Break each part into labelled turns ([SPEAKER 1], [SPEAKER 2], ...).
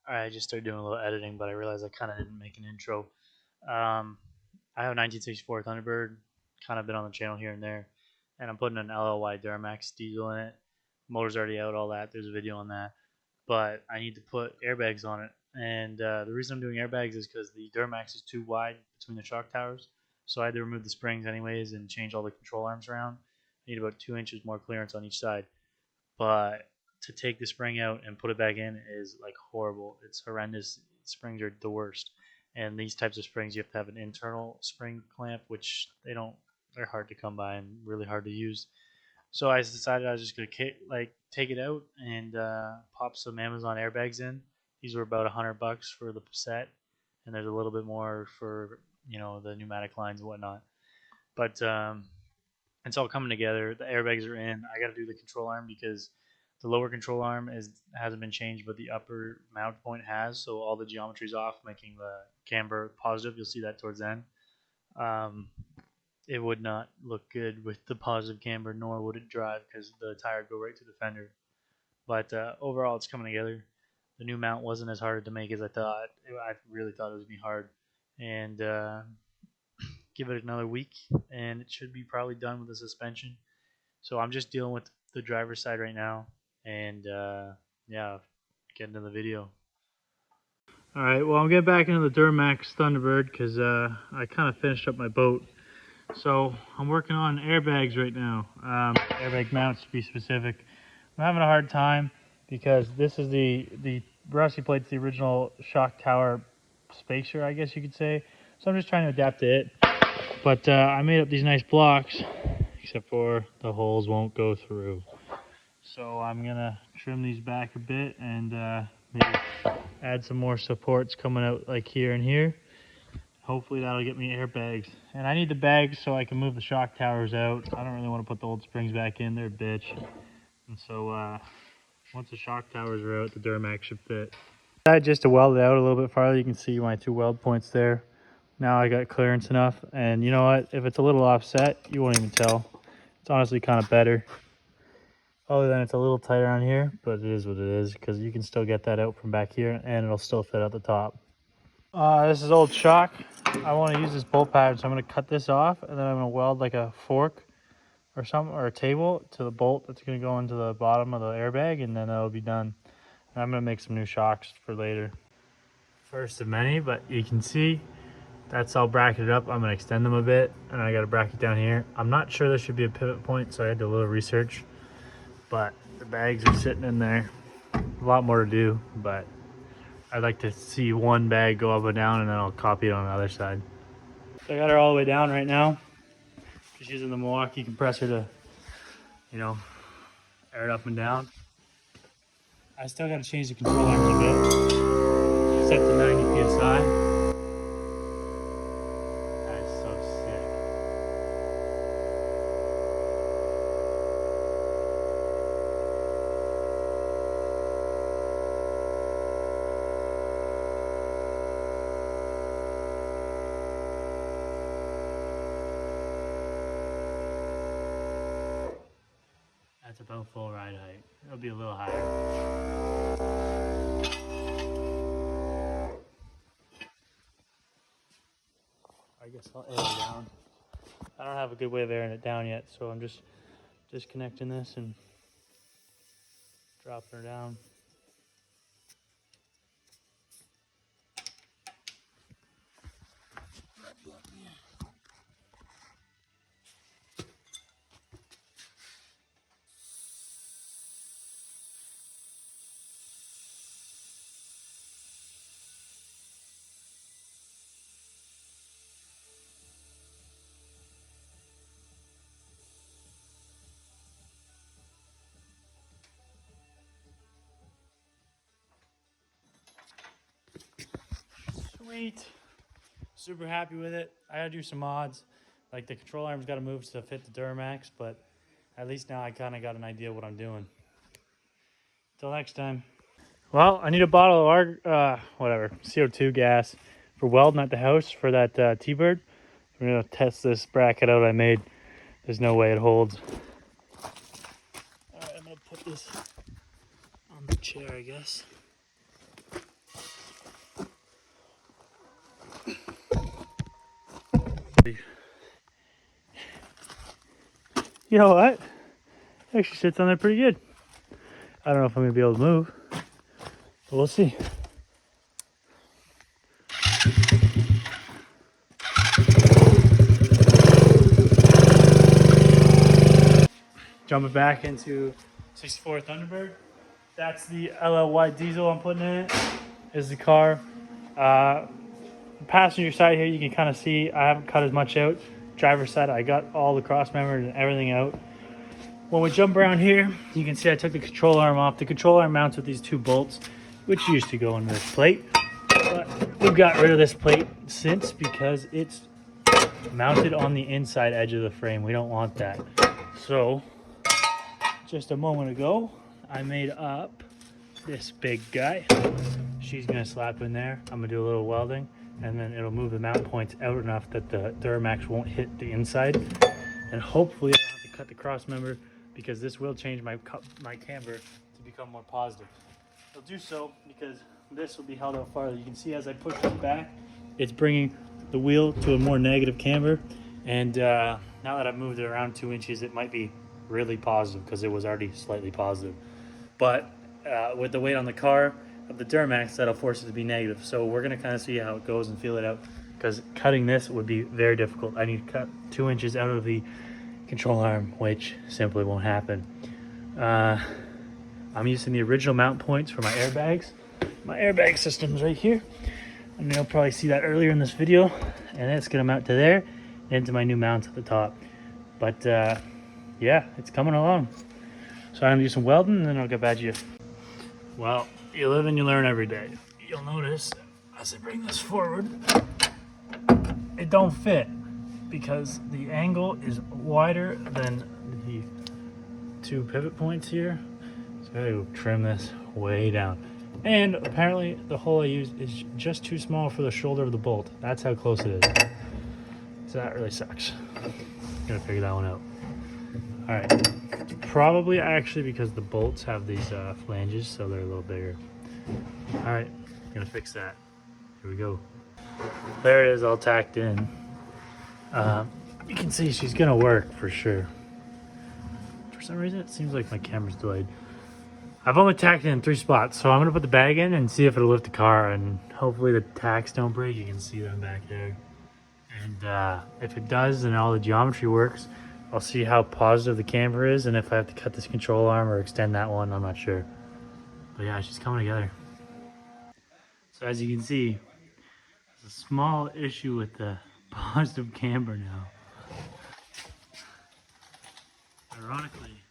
[SPEAKER 1] I just started doing a little editing, but I realized I kind of didn't make an intro. Um, I have a 1964 Thunderbird, kind of been on the channel here and there, and I'm putting an LLY Duramax diesel in it. Motor's already out, all that. There's a video on that, but I need to put airbags on it. And the reason I'm doing airbags is because the Duramax is too wide between the shock towers, so I had to remove the springs anyways and change all the control arms around. I need about 2 inches more clearance on each side, but to take the spring out and put it back in is like horrible. It's horrendous. Springs are the worst. And these types of springs, you have to have an internal spring clamp, which they're hard to come by and really hard to use. So I decided I was just gonna take it out and pop some Amazon airbags in. These were about $100 for the set, and there's a little bit more for the pneumatic lines and whatnot. But it's all coming together. The airbags are in. I got to do the control arm because the lower control arm hasn't been changed, but the upper mount point has. So all the geometry's off, making the camber positive. You'll see that towards the end. It would not look good with the positive camber, nor would it drive because the tire would go right to the fender. But overall, it's coming together. The new mount wasn't as hard to make as I thought. I really thought it was going to be hard. And give it another week, and it should be probably done with the suspension. So I'm just dealing with the driver's side right now, and yeah, get into the video. All right, well, I'm getting back into the Duramax Thunderbird because I kind of finished up my boat. So I'm working on airbags right now, airbag mounts to be specific. I'm having a hard time because this is the Rossi plate's the original shock tower spacer, I guess you could say. So I'm just trying to adapt to it. But I made up these nice blocks, except for the holes won't go through. So I'm gonna trim these back a bit and maybe add some more supports coming out like here and here. Hopefully that'll get me airbags. And I need the bags so I can move the shock towers out. I don't really want to put the old springs back in, they're a bitch. And so once the shock towers are out, the Duramax should fit. Just to weld it out a little bit farther, you can see my 2 weld points there. Now I got clearance enough, and you know what? If it's a little offset, you won't even tell. It's honestly kind of better. Other than it's a little tighter on here, but it is what it is because you can still get that out from back here, and it'll still fit at the top. This is old shock. I want to use this bolt pattern, so I'm going to cut this off, and then I'm going to weld like a fork or something, or a table to the bolt that's going to go into the bottom of the airbag, and then that'll be done. And I'm going to make some new shocks for later. First of many, but you can see that's all bracketed up. I'm going to extend them a bit, and I got a bracket down here. I'm not sure there should be a pivot point, so I had to do a little research. But the bags are sitting in there. A lot more to do, but I'd like to see one bag go up and down, and then I'll copy it on the other side. So I got her all the way down right now. Just using the Milwaukee compressor to, air it up and down. I still got to change the control arms a bit. Set to 90 psi. That's about full ride height. It'll be a little higher. I guess I'll air it down. I don't have a good way of airing it down yet, so I'm just disconnecting this and dropping her down. Sweet. Super happy with it. I gotta do some mods. Like the control arm's gotta move to fit the Duramax, but at least now I kinda got an idea of what I'm doing. Till next time. Well, I need a bottle of CO2 gas for welding at the house for that T-Bird. I'm gonna test this bracket out I made. There's no way it holds. All right, I'm gonna put this on the chair, I guess. You know what? It actually sits on there pretty good. I don't know if I'm gonna be able to move, but we'll see. Jumping back into 64 Thunderbird. That's the LLY diesel I'm putting in it. Is the car. Passenger side here, you can kind of see I haven't cut as much out. Driver's side, I got all the cross members and everything out. When we jump around here, you can see I took the control arm off. The control arm mounts with these two bolts, which used to go into this plate. But we've got rid of this plate since because it's mounted on the inside edge of the frame. We don't want that. So, just a moment ago, I made up this big guy. She's gonna slap in there. I'm gonna do a little welding, and then it'll move the mount points out enough that the Duramax won't hit the inside. And hopefully I don't have to cut the cross member because this will change my camber to become more positive. It'll do so because this will be held out farther. You can see as I push it back, it's bringing the wheel to a more negative camber. And now that I've moved it around 2 inches, it might be really positive because it was already slightly positive. But with the weight on the car of the Duramax, that'll force it to be negative. So we're gonna kind of see how it goes and feel it out, because cutting this would be very difficult. I need to cut 2 inches out of the control arm, which simply won't happen. I'm using the original mount points for my airbags. My airbag system's right here. And you'll probably see that earlier in this video. And it's gonna mount to there and to my new mounts at the top. But yeah, it's coming along. So I'm gonna do some welding and then I'll get back to you. Well, you live and you learn every day. You'll notice as I bring this forward, it don't fit because the angle is wider than the two pivot points here. So I gotta go trim this way down. And apparently the hole I used is just too small for the shoulder of the bolt. That's how close it is. So that really sucks. Gotta figure that one out. All right, it's probably actually because the bolts have these flanges, so they're a little bigger. All right, gonna fix that. Here we go. There it is, all tacked in. You can see she's gonna work for sure. For some reason, it seems like my camera's delayed. I've only tacked it in 3 spots, so I'm gonna put the bag in and see if it'll lift the car, and hopefully the tacks don't break. You can see them back there. And if it does and all the geometry works, I'll see how positive the camber is, and if I have to cut this control arm or extend that one, I'm not sure. But yeah, she's coming together. So as you can see, there's a small issue with the positive camber now. Ironically,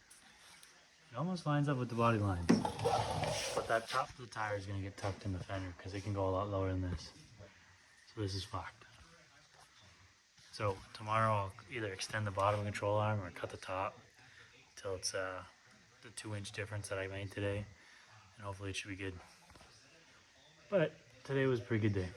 [SPEAKER 1] it almost lines up with the body lines. But that top of the tire is going to get tucked in the fender because it can go a lot lower than this. So this is fucked. So tomorrow I'll either extend the bottom control arm or cut the top until it's the 2-inch difference that I made today. And hopefully it should be good. But today was a pretty good day.